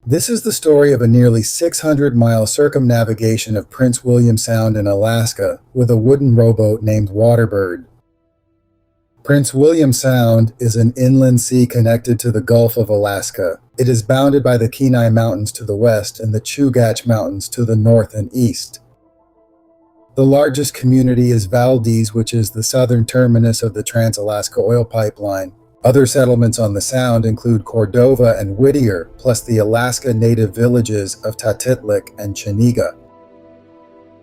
This is the story of a nearly 600-mile circumnavigation of Prince William Sound in Alaska with a wooden rowboat named Waterbird. Prince William Sound is an inland sea connected to the Gulf of Alaska. It is bounded by the Kenai Mountains to the west and the Chugach Mountains to the north and east. The largest community is Valdez, which is the southern terminus of the Trans-Alaska Oil Pipeline. Other settlements on the Sound include Cordova and Whittier, plus the Alaska native villages of Tatitlik and Chiniga.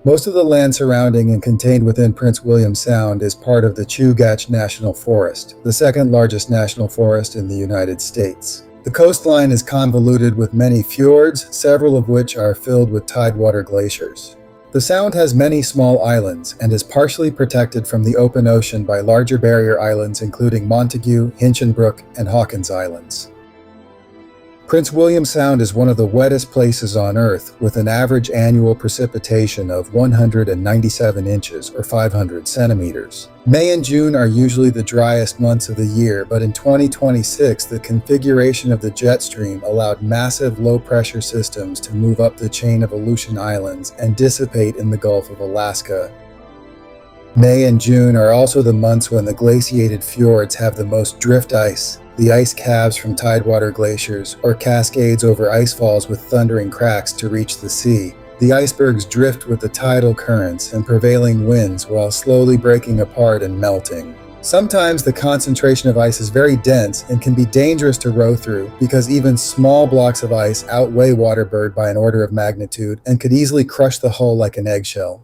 Most of the land surrounding and contained within Prince William Sound is part of the Chugach National Forest, the second largest national forest in the United States. The coastline is convoluted with many fjords, several of which are filled with tidewater glaciers. The Sound has many small islands and is partially protected from the open ocean by larger barrier islands including Montague, Hinchinbrook, and Hawkins Islands. Prince William Sound is one of the wettest places on Earth, with an average annual precipitation of 197 inches or 500 centimeters. May and June are usually the driest months of the year, but in 2026, the configuration of the jet stream allowed massive low-pressure systems to move up the chain of Aleutian Islands and dissipate in the Gulf of Alaska. May and June are also the months when the glaciated fjords have the most drift ice. The ice calves from tidewater glaciers, or cascades over ice falls with thundering cracks to reach the sea. The icebergs drift with the tidal currents and prevailing winds while slowly breaking apart and melting. Sometimes the concentration of ice is very dense and can be dangerous to row through because even small blocks of ice outweigh Waterbird by an order of magnitude and could easily crush the hull like an eggshell.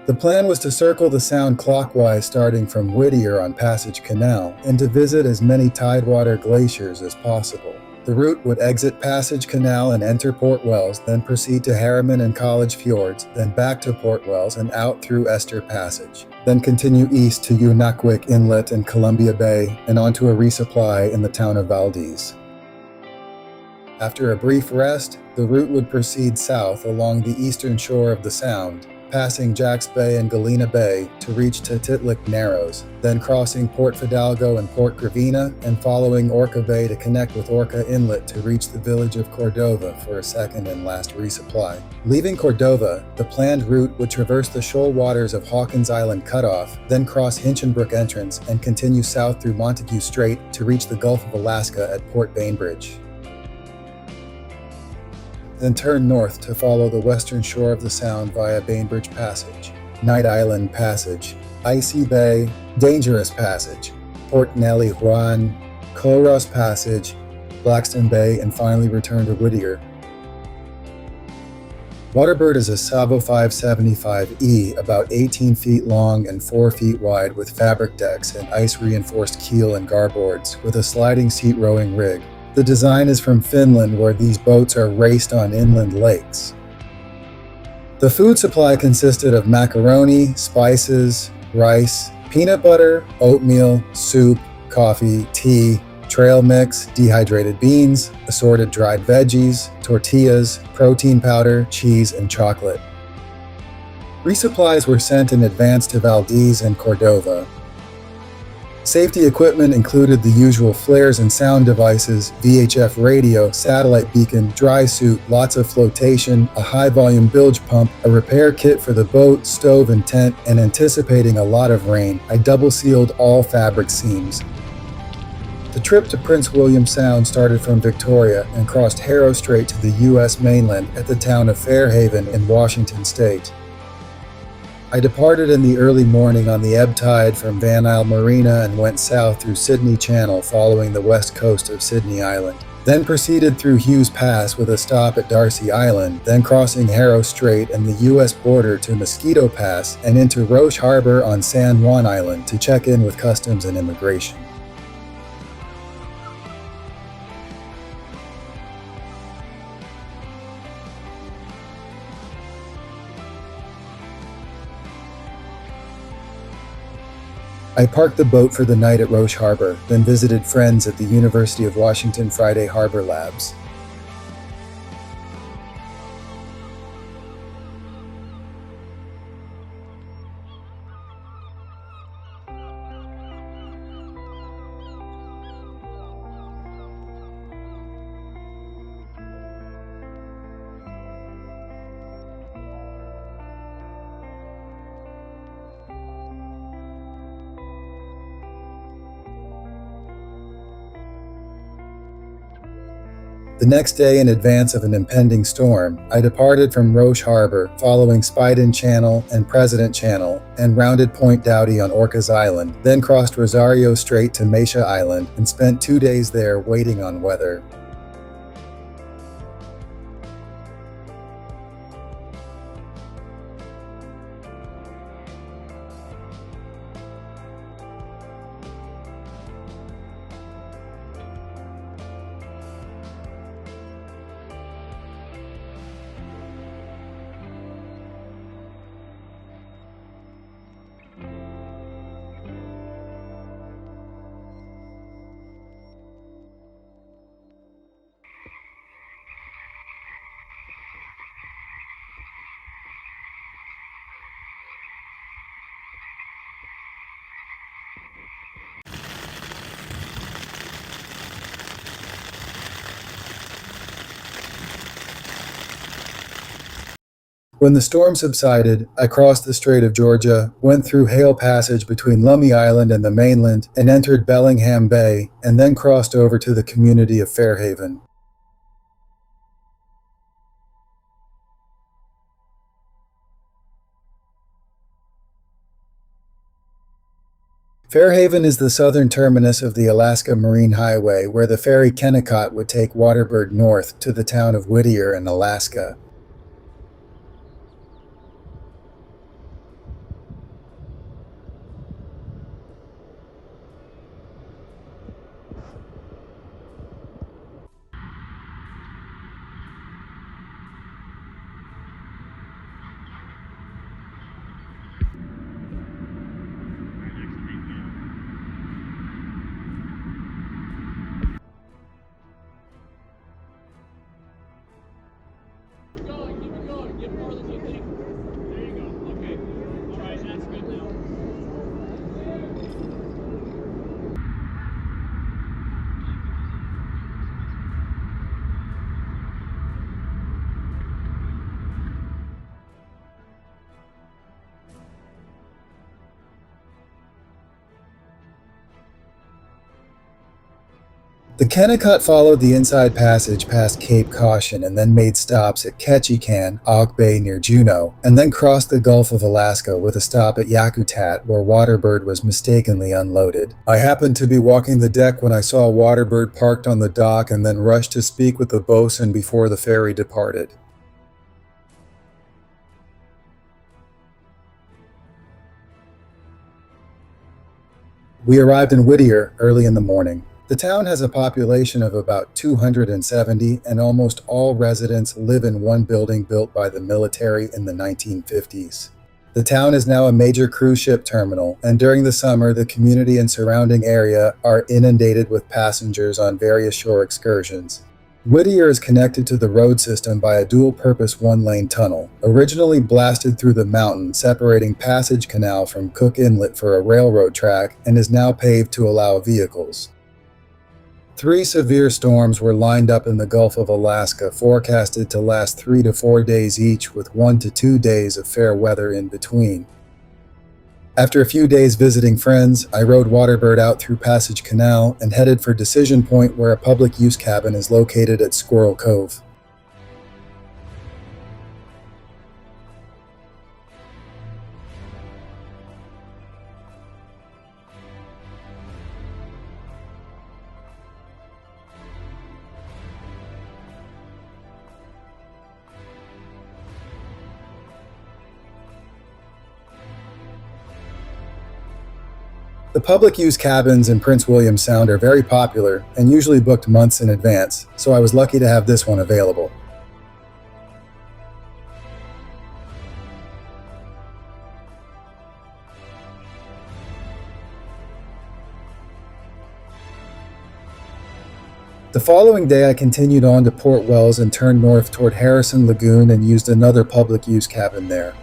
The plan was to circle the Sound clockwise starting from Whittier on Passage Canal and to visit as many tidewater glaciers as possible. The route would exit Passage Canal and enter Port Wells, then proceed to Harriman and College Fjords, then back to Port Wells and out through Esther Passage, then continue east to Unakwick Inlet and Columbia Bay and onto a resupply in the town of Valdez. After a brief rest, the route would proceed south along the eastern shore of the Sound, passing Jacks Bay and Galena Bay to reach Tatitlik Narrows, then crossing Port Fidalgo and Port Gravina and following Orca Bay to connect with Orca Inlet to reach the village of Cordova for a second and last resupply. Leaving Cordova, the planned route would traverse the shoal waters of Hawkins Island Cutoff, then cross Hinchinbrook Entrance and continue south through Montague Strait to reach the Gulf of Alaska at Port Bainbridge. Then turn north to follow the western shore of the Sound via Bainbridge Passage, Night Island Passage, Icy Bay, Dangerous Passage, Port Nellie Juan, Culross Passage, Blackstone Bay, and finally return to Whittier. Waterbird is a Savo 575E, about 18 feet long and 4 feet wide with fabric decks and ice-reinforced keel and garboards, with a sliding seat rowing rig. The design is from Finland, where these boats are raced on inland lakes. The food supply consisted of macaroni, spices, rice, peanut butter, oatmeal, soup, coffee, tea, trail mix, dehydrated beans, assorted dried veggies, tortillas, protein powder, cheese, and chocolate. Resupplies were sent in advance to Valdez and Cordova. Safety equipment included the usual flares and sound devices, VHF radio, satellite beacon, dry suit, lots of flotation, a high-volume bilge pump, a repair kit for the boat, stove, and tent, and anticipating a lot of rain, I double-sealed all fabric seams. The trip to Prince William Sound started from Victoria and crossed Harrow Strait to the U.S. mainland at the town of Fairhaven in Washington State. I departed in the early morning on the ebb tide from Van Isle Marina and went south through Sydney Channel following the west coast of Sydney Island. Then proceeded through Hughes Pass with a stop at Darcy Island, then crossing Harrow Strait and the U.S. border to Mosquito Pass and into Roche Harbor on San Juan Island to check in with Customs and Immigration. I parked the boat for the night at Roche Harbor, then visited friends at the University of Washington Friday Harbor Labs. The next day, in advance of an impending storm, I departed from Roche Harbor, following Spiden Channel and President Channel, and rounded Point Doughty on Orcas Island, then crossed Rosario Strait to Mesha Island, and spent 2 days there waiting on weather. When the storm subsided, I crossed the Strait of Georgia, went through Hale Passage between Lummi Island and the mainland, and entered Bellingham Bay, and then crossed over to the community of Fairhaven. Fairhaven is the southern terminus of the Alaska Marine Highway, where the ferry Kennecott would take Waterbird north to the town of Whittier in Alaska. Keep it going. Get more than you think. There you go. Okay. All right, that's good now. The Kennecott followed the inside passage past Cape Caution and then made stops at Ketchikan, Auk Bay near Juneau, and then crossed the Gulf of Alaska with a stop at Yakutat where Waterbird was mistakenly unloaded. I happened to be walking the deck when I saw Waterbird parked on the dock and then rushed to speak with the bosun before the ferry departed. We arrived in Whittier early in the morning. The town has a population of about 270, and almost all residents live in one building built by the military in the 1950s. The town is now a major cruise ship terminal, and during the summer, the community and surrounding area are inundated with passengers on various shore excursions. Whittier is connected to the road system by a dual-purpose one-lane tunnel, originally blasted through the mountain separating Passage Canal from Cook Inlet for a railroad track, and is now paved to allow vehicles. 3 severe storms were lined up in the Gulf of Alaska, forecasted to last 3 to 4 days each, with 1 to 2 days of fair weather in between. After a few days visiting friends, I rode Waterbird out through Passage Canal and headed for Decision Point, where a public use cabin is located at Squirrel Cove. The public use cabins in Prince William Sound are very popular and usually booked months in advance, so I was lucky to have this one available. The following day I continued on to Port Wells and turned north toward Harrison Lagoon and used another public use cabin there.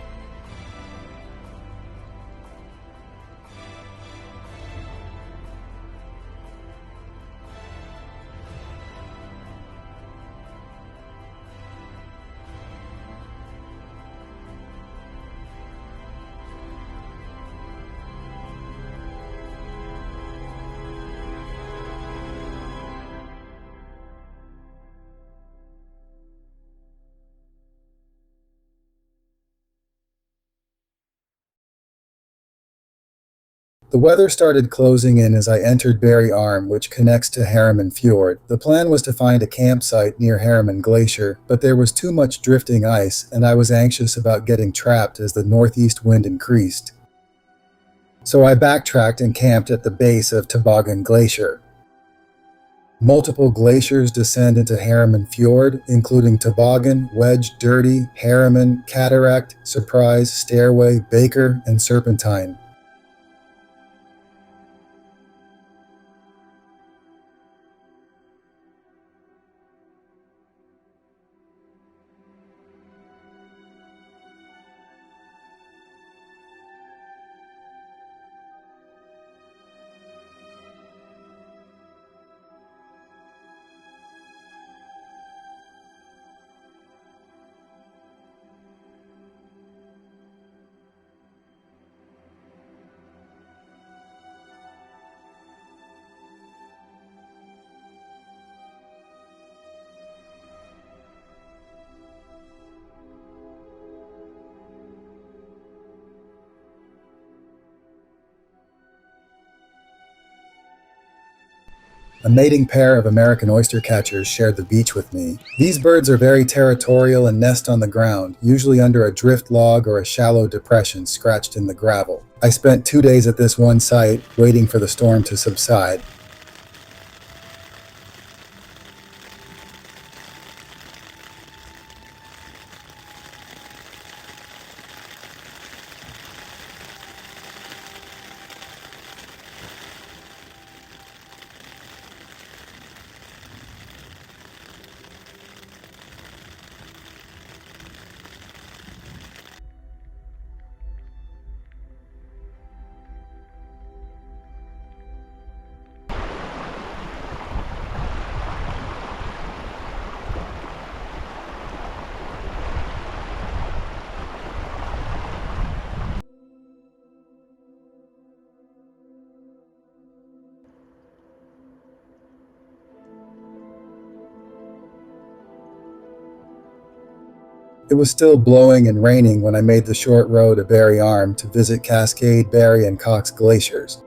The weather started closing in as I entered Berry Arm, which connects to Harriman Fjord. The plan was to find a campsite near Harriman Glacier, but there was too much drifting ice, and I was anxious about getting trapped as the northeast wind increased. So I backtracked and camped at the base of Toboggan Glacier. Multiple glaciers descend into Harriman Fjord, including Toboggan, Wedge, Dirty, Harriman, Cataract, Surprise, Stairway, Baker, and Serpentine. A mating pair of American oystercatchers shared the beach with me. These birds are very territorial and nest on the ground, usually under a drift log or a shallow depression scratched in the gravel. I spent 2 days at this one site, waiting for the storm to subside. It was still blowing and raining when I made the short row to Berry Arm to visit Cascade, Berry, and Cox glaciers.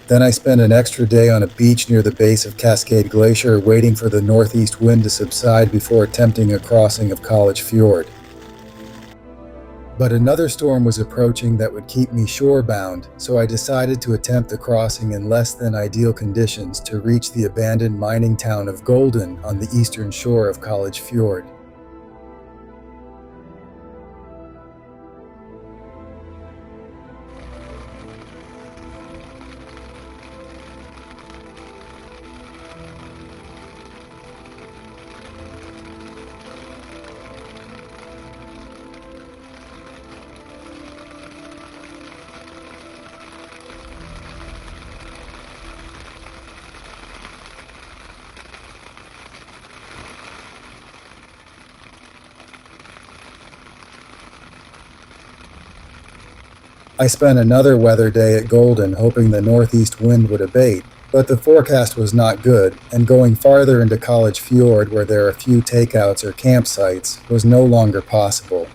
Then I spent an extra day on a beach near the base of Cascade Glacier waiting for the northeast wind to subside before attempting a crossing of College Fjord. But another storm was approaching that would keep me shorebound, so I decided to attempt the crossing in less than ideal conditions to reach the abandoned mining town of Golden on the eastern shore of College Fjord. I spent another weather day at Golden hoping the northeast wind would abate, but the forecast was not good, and going farther into College Fjord where there are few takeouts or campsites was no longer possible.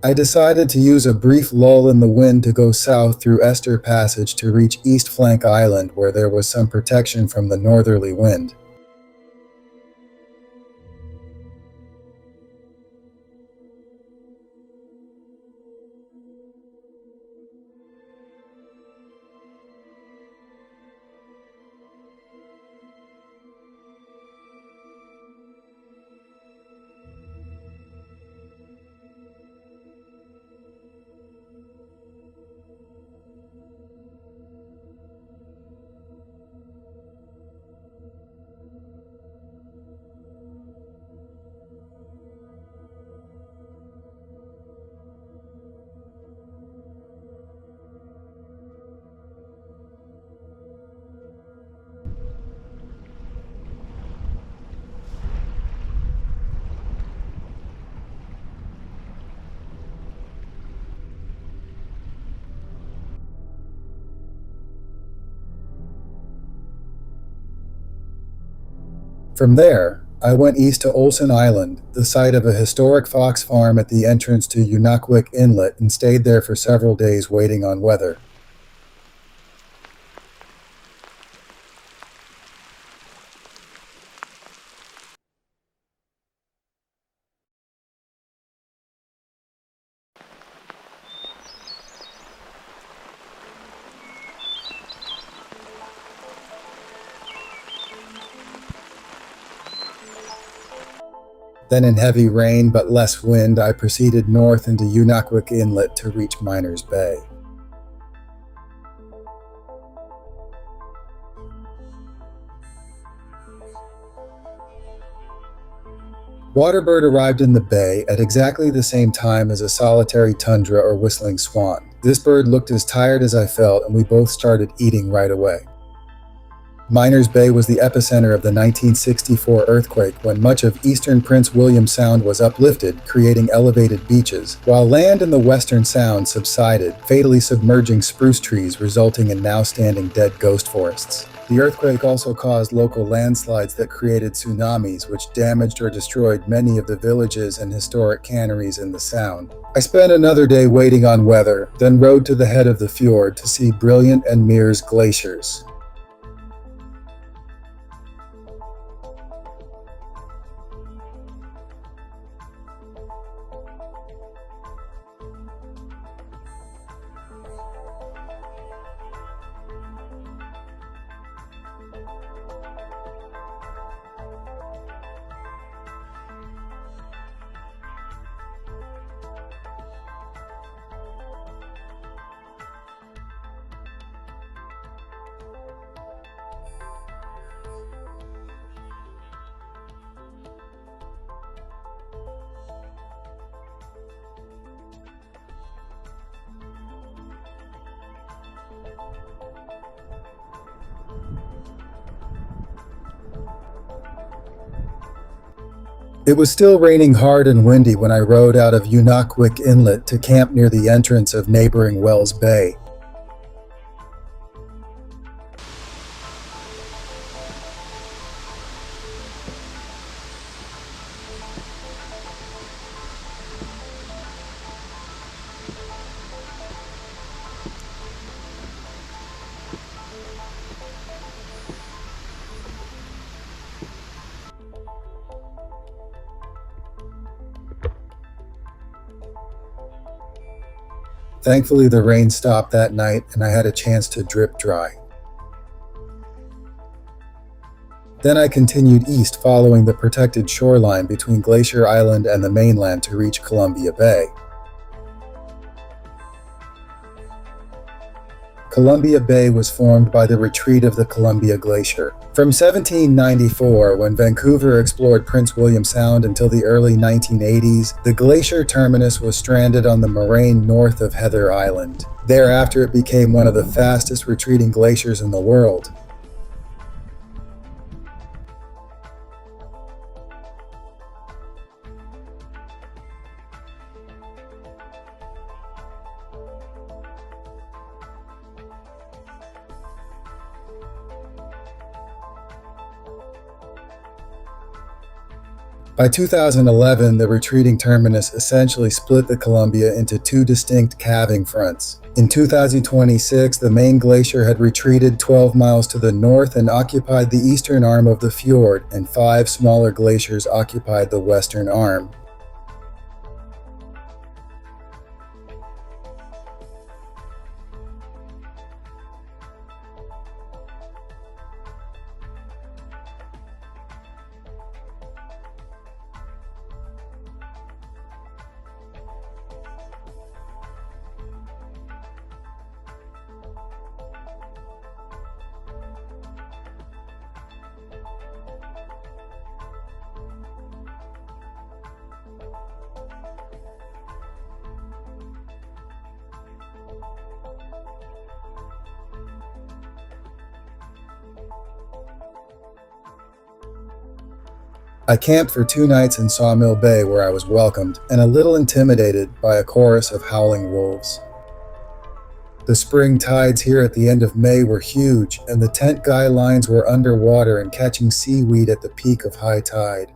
I decided to use a brief lull in the wind to go south through Esther Passage to reach East Flank Island where there was some protection from the northerly wind. From there, I went east to Olsen Island, the site of a historic fox farm at the entrance to Unakwick Inlet, and stayed there for several days waiting on weather. Then in heavy rain but less wind, I proceeded north into Unakwick Inlet to reach Miners Bay. Waterbird arrived in the bay at exactly the same time as a solitary tundra or whistling swan. This bird looked as tired as I felt, and we both started eating right away. Miners Bay was the epicenter of the 1964 earthquake, when much of eastern Prince William Sound was uplifted, creating elevated beaches, while land in the western sound subsided, fatally submerging spruce trees, resulting in now standing dead ghost forests. The earthquake also caused local landslides that created tsunamis, which damaged or destroyed many of the villages and historic canneries in the sound. I spent another day waiting on weather, then rode to the head of the fjord to see Brilliant and Mears glaciers. It was still raining hard and windy when I rowed out of Unakwick Inlet to camp near the entrance of neighboring Wells Bay. Thankfully, the rain stopped that night and I had a chance to drip dry. Then I continued east following the protected shoreline between Glacier Island and the mainland to reach Columbia Bay. Columbia Bay was formed by the retreat of the Columbia Glacier. From 1794, when Vancouver explored Prince William Sound, until the early 1980s, the glacier terminus was stranded on the moraine north of Heather Island. Thereafter, it became one of the fastest retreating glaciers in the world. By 2011, the retreating terminus essentially split the Columbia into two distinct calving fronts. In 2026, the main glacier had retreated 12 miles to the north and occupied the eastern arm of the fjord, and 5 smaller glaciers occupied the western arm. I camped for 2 nights in Sawmill Bay, where I was welcomed and a little intimidated by a chorus of howling wolves. The spring tides here at the end of May were huge, and the tent guy lines were underwater and catching seaweed at the peak of high tide.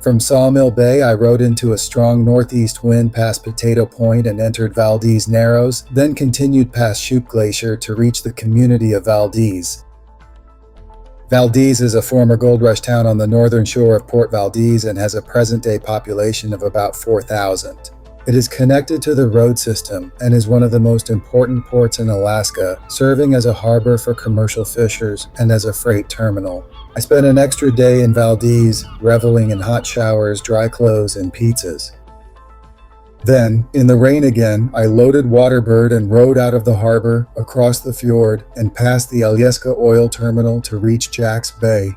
From Sawmill Bay, I rode into a strong northeast wind past Potato Point and entered Valdez Narrows, then continued past Shoup Glacier to reach the community of Valdez. Valdez is a former gold rush town on the northern shore of Port Valdez and has a present-day population of about 4,000. It is connected to the road system and is one of the most important ports in Alaska, serving as a harbor for commercial fishers and as a freight terminal. I spent an extra day in Valdez, reveling in hot showers, dry clothes, and pizzas. Then, in the rain again, I loaded Waterbird and rowed out of the harbor, across the fjord, and past the Alyeska oil terminal to reach Jack's Bay.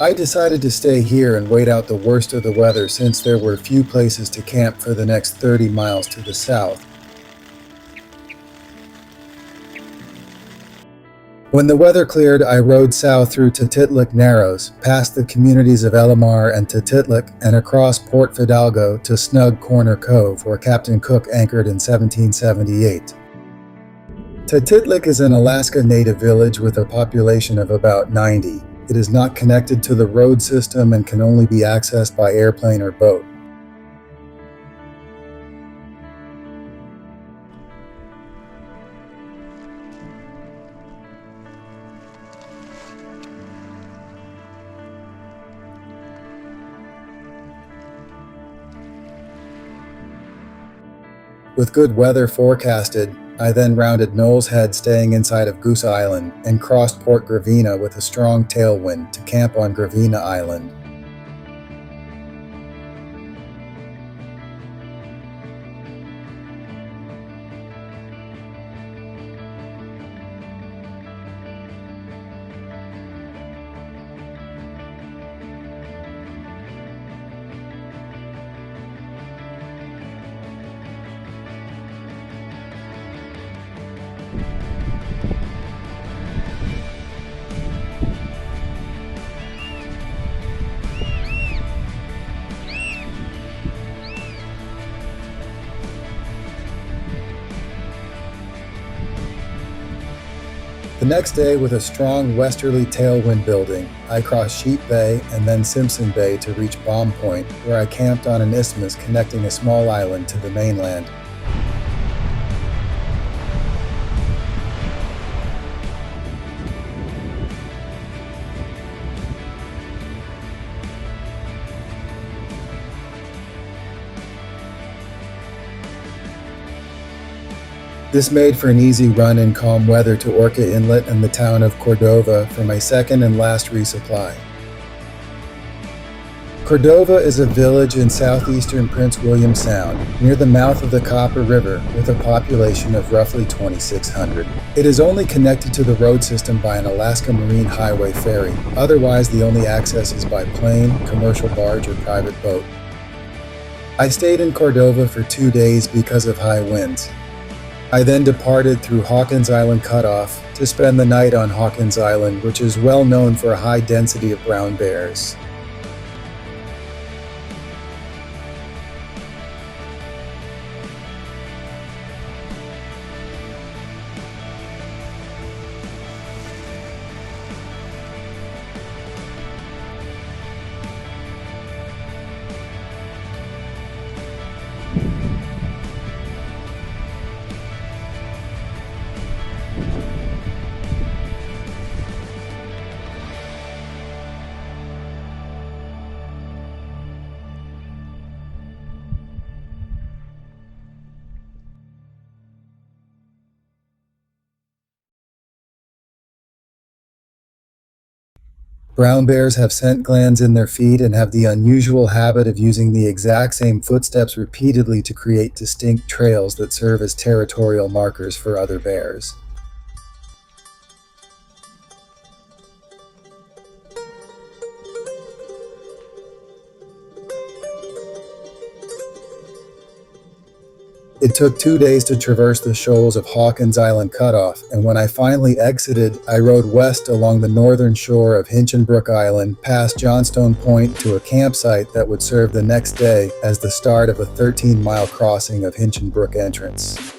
I decided to stay here and wait out the worst of the weather since there were few places to camp for the next 30 miles to the south. When the weather cleared, I rode south through Tititlic Narrows, past the communities of Elamar and Tititlic, and across Port Fidalgo to Snug Corner Cove, where Captain Cook anchored in 1778. Tititlic is an Alaska native village with a population of about 90. It is not connected to the road system and can only be accessed by airplane or boat. With good weather forecasted, I then rounded Knowles Head, staying inside of Goose Island, and crossed Port Gravina with a strong tailwind to camp on Gravina Island. The next day, with a strong westerly tailwind building, I crossed Sheep Bay and then Simpson Bay to reach Bomb Point, where I camped on an isthmus connecting a small island to the mainland. This made for an easy run in calm weather to Orca Inlet and the town of Cordova for my second and last resupply. Cordova is a village in southeastern Prince William Sound, near the mouth of the Copper River, with a population of roughly 2,600. It is only connected to the road system by an Alaska Marine Highway ferry. Otherwise, the only access is by plane, commercial barge, or private boat. I stayed in Cordova for 2 days because of high winds. I then departed through Hawkins Island Cutoff to spend the night on Hawkins Island, which is well known for a high density of brown bears. Brown bears have scent glands in their feet and have the unusual habit of using the exact same footsteps repeatedly to create distinct trails that serve as territorial markers for other bears. It took 2 days to traverse the shoals of Hawkins Island Cutoff, and when I finally exited, I rode west along the northern shore of Hinchinbrook Island, past Johnstone Point to a campsite that would serve the next day as the start of a 13-mile crossing of Hinchinbrook Entrance.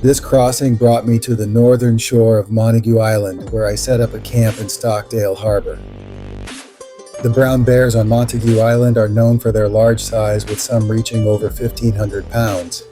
This crossing brought me to the northern shore of Montague Island, where I set up a camp in Stockdale Harbor. The brown bears on Montague Island are known for their large size, with some reaching over 1,500 pounds.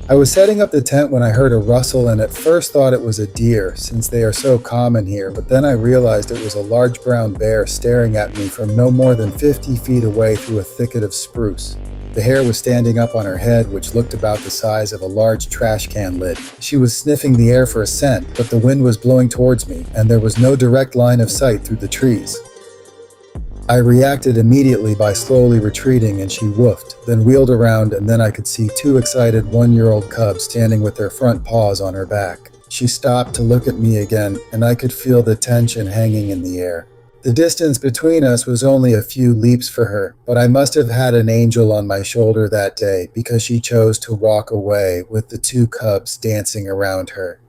I was setting up the tent when I heard a rustle and at first thought it was a deer, since they are so common here, but then I realized it was a large brown bear staring at me from no more than 50 feet away through a thicket of spruce. The hair was standing up on her head, which looked about the size of a large trash can lid. She was sniffing the air for a scent, but the wind was blowing towards me, and there was no direct line of sight through the trees. I reacted immediately by slowly retreating, and she woofed, then wheeled around, and then I could see 2 excited 1-year-old cubs standing with their front paws on her back. She stopped to look at me again, and I could feel the tension hanging in the air. The distance between us was only a few leaps for her, but I must have had an angel on my shoulder that day, because she chose to walk away with the 2 cubs dancing around her.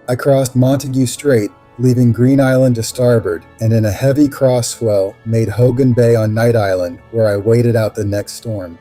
I crossed Montague Strait, leaving Green Island to starboard, and in a heavy cross swell made Hogan Bay on Night Island, where I waited out the next storm.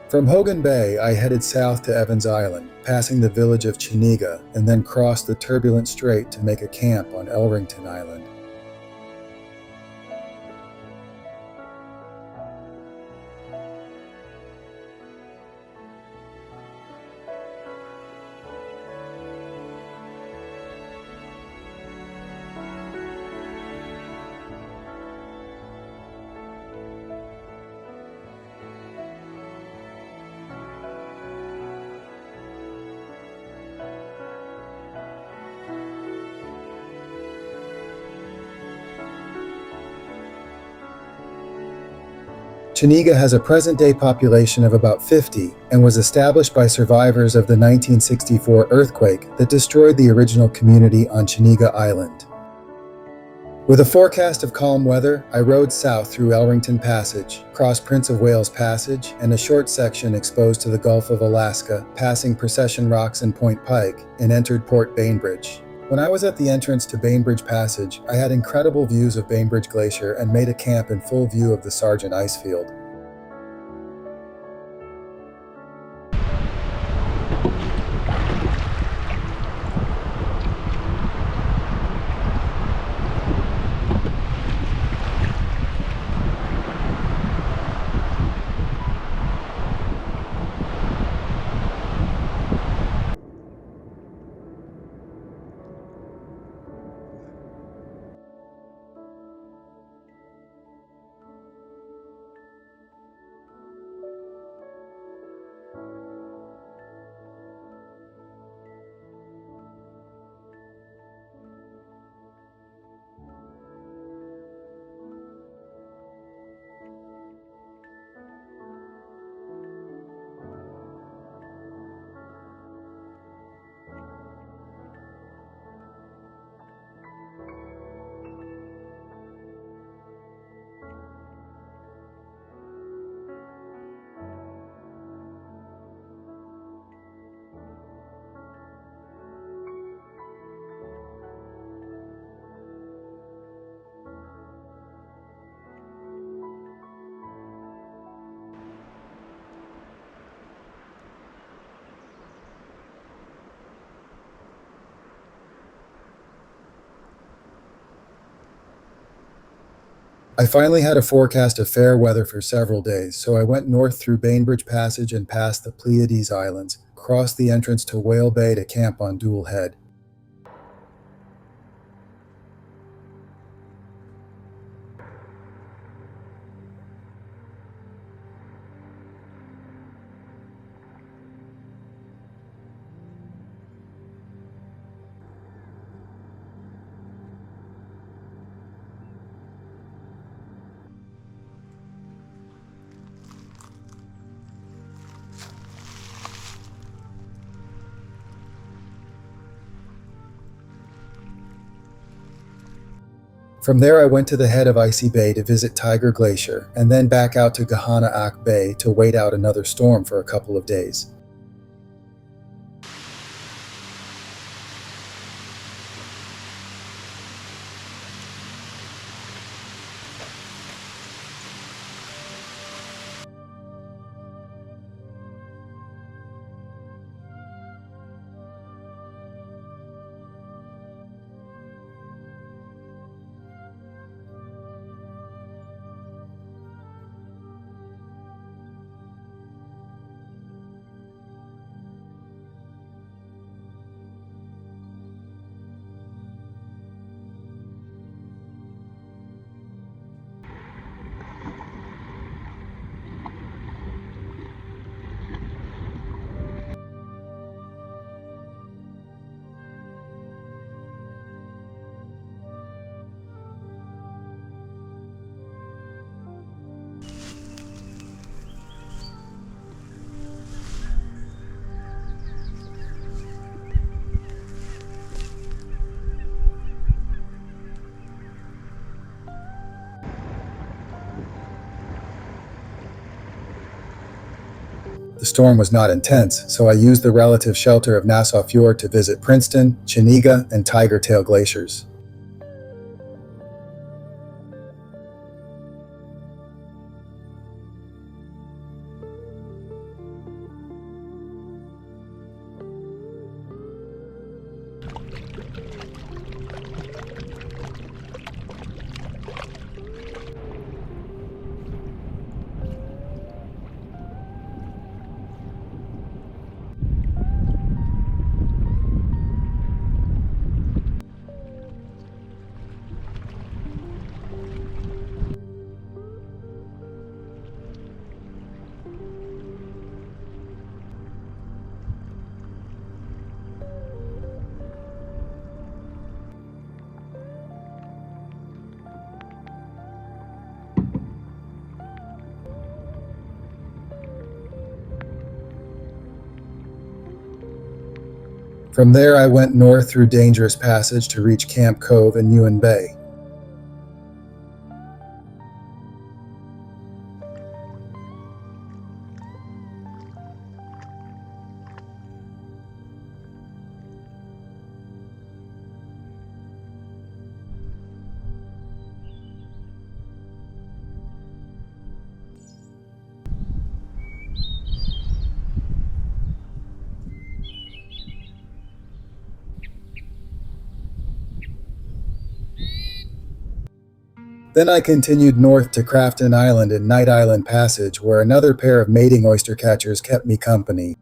From Hogan Bay, I headed south to Evans Island, passing the village of Chiniga, and then crossed the turbulent strait to make a camp on Elrington Island. Chiniga has a present-day population of about 50 and was established by survivors of the 1964 earthquake that destroyed the original community on Chiniga Island. With a forecast of calm weather, I rode south through Elrington Passage, crossed Prince of Wales Passage, and a short section exposed to the Gulf of Alaska, passing Procession Rocks and Point Pike, and entered Port Bainbridge. When I was at the entrance to Bainbridge Passage, I had incredible views of Bainbridge Glacier and made a camp in full view of the Sargent ice field. I finally had a forecast of fair weather for several days, so I went north through Bainbridge Passage and past the Pleiades Islands, crossed the entrance to Whale Bay to camp on Dual Head. From there I went to the head of Icy Bay to visit Tiger Glacier, and then back out to Gahana-Ak Bay to wait out another storm for a couple of days. The storm was not intense, so I used the relative shelter of Nassau Fjord to visit Princeton, Chiniga, and Tiger Tail glaciers. From there, I went north through Dangerous Passage to reach Camp Cove and Ewan Bay. Then I continued north to Crafton Island and Night Island Passage, where another pair of mating oyster catchers kept me company.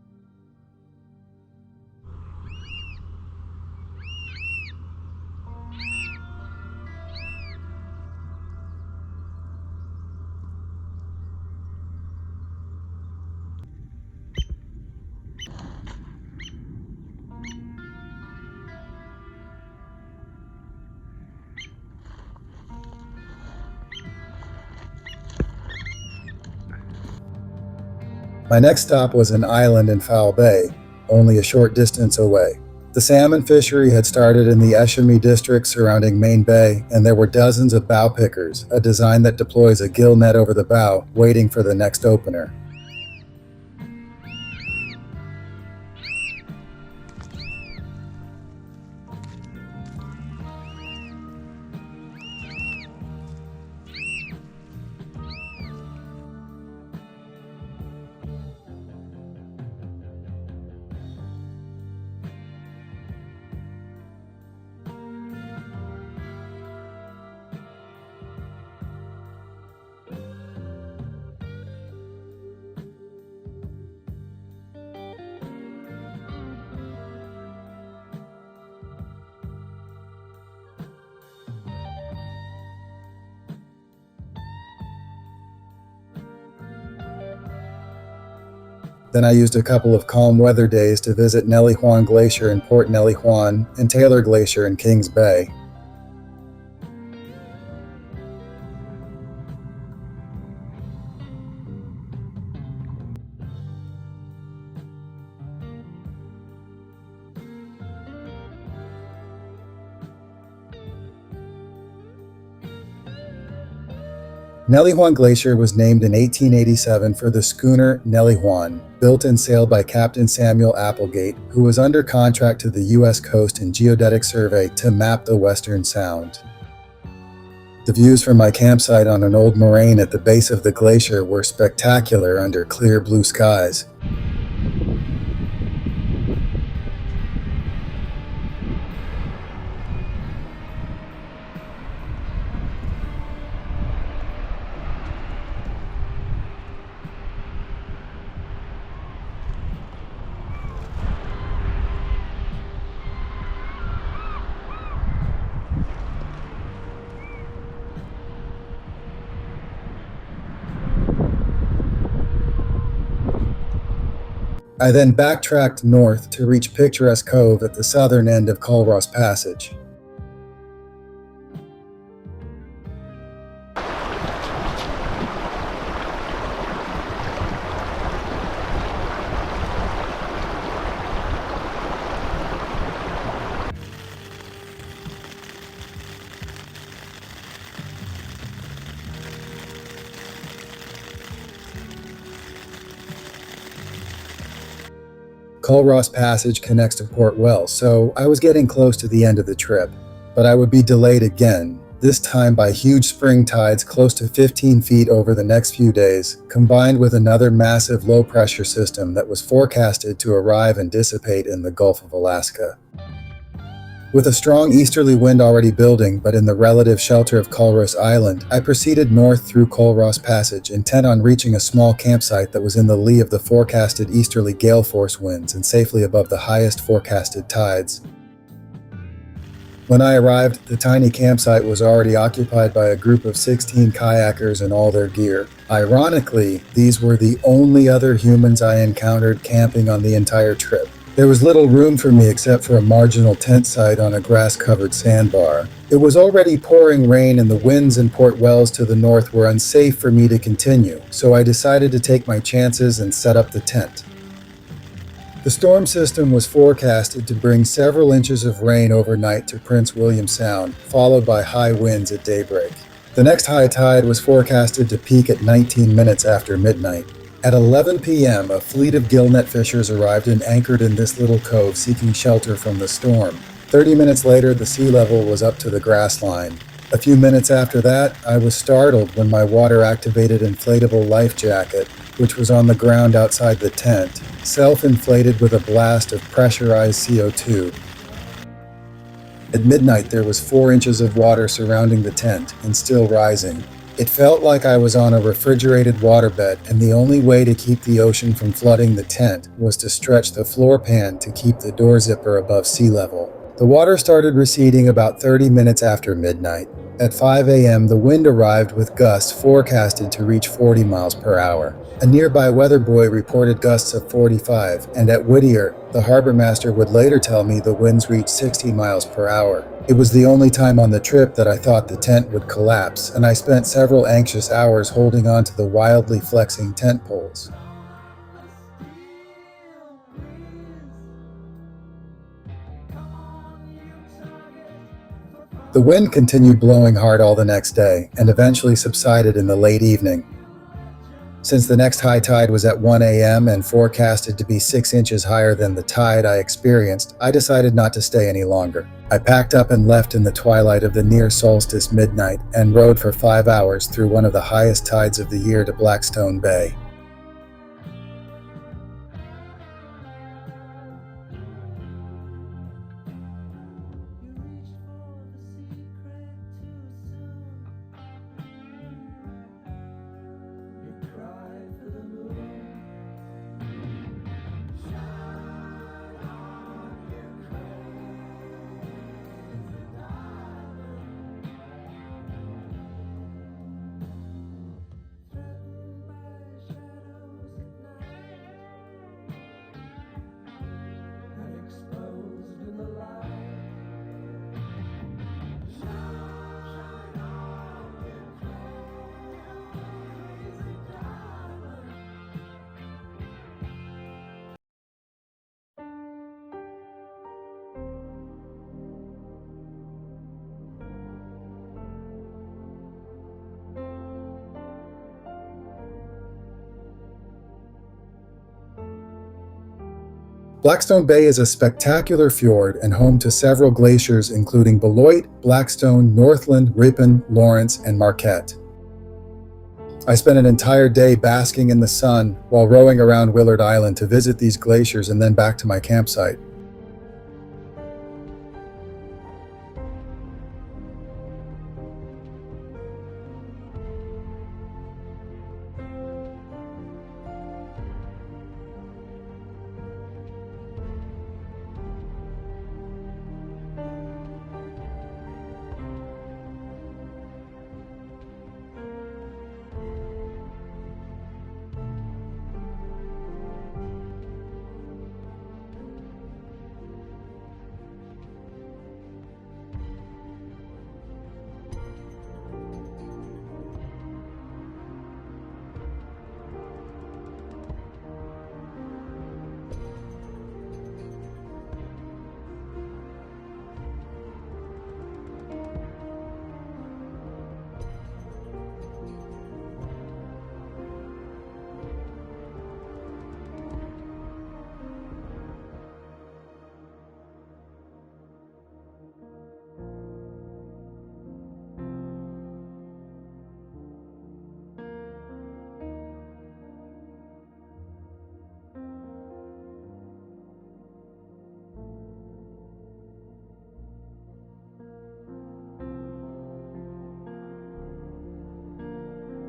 My next stop was an island in Foul Bay, only a short distance away. The salmon fishery had started in the Eshami district surrounding Main Bay, and there were dozens of bow pickers, a design that deploys a gill net over the bow, waiting for the next opener. Then I used a couple of calm weather days to visit Nelly Juan Glacier in Port Nelly Juan and Taylor Glacier in Kings Bay. Nelly Juan Glacier was named in 1887 for the schooner Nelly Juan, built and sailed by Captain Samuel Applegate, who was under contract to the U.S. Coast and Geodetic Survey to map the Western Sound. The views from my campsite on an old moraine at the base of the glacier were spectacular under clear blue skies. I then backtracked north to reach Picturesque Cove at the southern end of Culross Passage. Culross Passage connects to Port Wells, so I was getting close to the end of the trip. But I would be delayed again, this time by huge spring tides close to 15 feet over the next few days, combined with another massive low-pressure system that was forecasted to arrive and dissipate in the Gulf of Alaska. With a strong easterly wind already building, but in the relative shelter of Culross Island, I proceeded north through Culross Passage, intent on reaching a small campsite that was in the lee of the forecasted easterly gale force winds and safely above the highest forecasted tides. When I arrived, the tiny campsite was already occupied by a group of 16 kayakers and all their gear. Ironically, these were the only other humans I encountered camping on the entire trip. There was little room for me except for a marginal tent site on a grass-covered sandbar. It was already pouring rain and the winds in Port Wells to the north were unsafe for me to continue, so I decided to take my chances and set up the tent. The storm system was forecasted to bring several inches of rain overnight to Prince William Sound, followed by high winds at daybreak. The next high tide was forecasted to peak at 19 minutes after midnight. At 11 p.m., a fleet of gillnet fishers arrived and anchored in this little cove seeking shelter from the storm. 30 minutes later, the sea level was up to the grass line. A few minutes after that, I was startled when my water-activated inflatable life jacket, which was on the ground outside the tent, self-inflated with a blast of pressurized CO2. At midnight, there was 4 inches of water surrounding the tent and still rising. It felt like I was on a refrigerated waterbed, and the only way to keep the ocean from flooding the tent was to stretch the floor pan to keep the door zipper above sea level. The water started receding about 30 minutes after midnight. At 5 a.m., the wind arrived with gusts forecasted to reach 40 miles per hour. A nearby weather buoy reported gusts of 45, and at Whittier, the harbor master would later tell me the winds reached 60 miles per hour. It was the only time on the trip that I thought the tent would collapse, and I spent several anxious hours holding on to the wildly flexing tent poles. The wind continued blowing hard all the next day, and eventually subsided in the late evening. Since the next high tide was at 1 a.m. and forecasted to be 6 inches higher than the tide I experienced, I decided not to stay any longer. I packed up and left in the twilight of the near solstice midnight and rowed for 5 hours through one of the highest tides of the year to Blackstone Bay. Blackstone Bay is a spectacular fjord and home to several glaciers including Beloit, Blackstone, Northland, Ripon, Lawrence, and Marquette. I spent an entire day basking in the sun while rowing around Willard Island to visit these glaciers and then back to my campsite.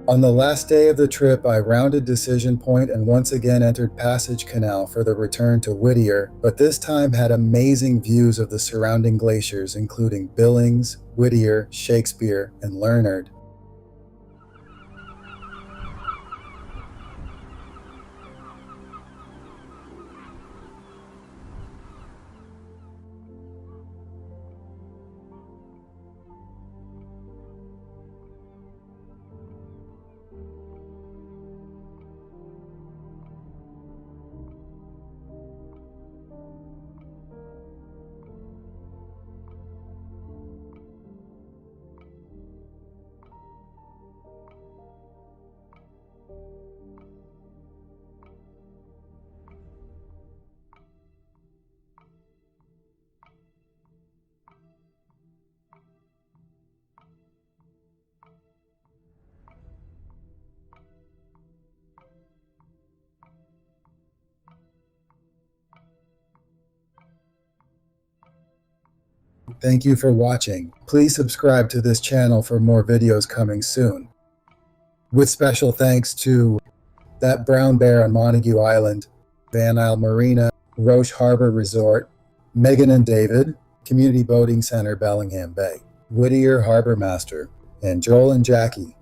On the last day of the trip, I rounded Decision Point and once again entered Passage Canal for the return to Whittier, but this time had amazing views of the surrounding glaciers, including Billings, Whittier, Shakespeare, and Leonard. Thank you for watching. Please subscribe to this channel for more videos coming soon. With special thanks to That Brown Bear on Montague Island, Van Isle Marina, Roche Harbor Resort, Megan and David, Community Boating Center, Bellingham Bay, Whittier Harbor Master, and Joel and Jackie.